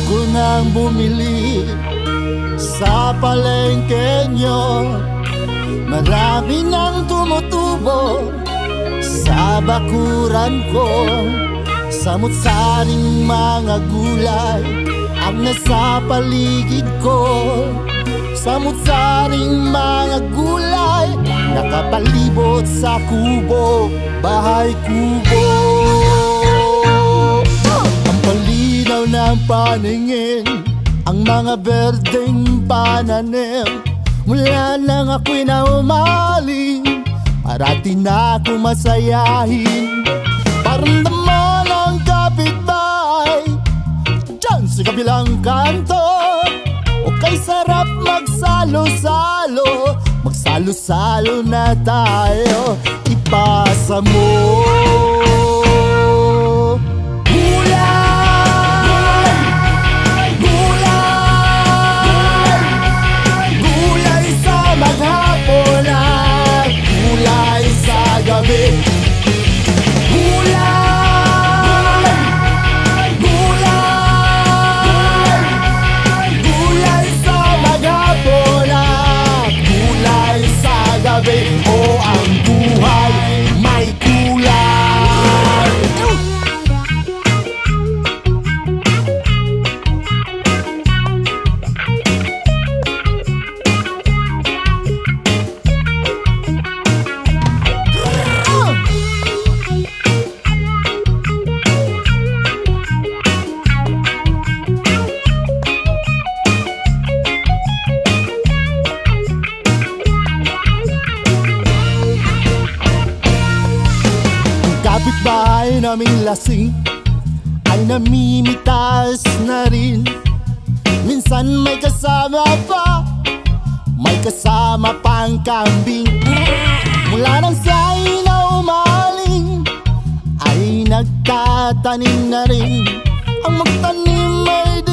ko nang bumili sa palengke nyo. Marami nang tumutubo sa bakuran ko. Samut-saring mga gulay ang nasa paligid ko. Samut-saring mga gulay nakapalibot sa kubo, bahay kubo. Ang palinaw ng paningin, ang mga berdeng pananim. Mula nang ako'y naumaling, parati na akong masayahin. Paramdaman ang kapitbahay diyan sa kabilang kanto. O kay sarap magsalo-salo, magsalo-salo na tayo. Ipasa mo maghapon at gulay sa gabi. Gulay sa maghapon at gulay sa gabi. O ang buhay may kulay. Kapitbahay naming lasing ay namimitas na rin. Minsan may kasama pa, may kasama pang kambing. Mula nang siya'y naumaling ay nagtatanim na rin. Ang magtanim ay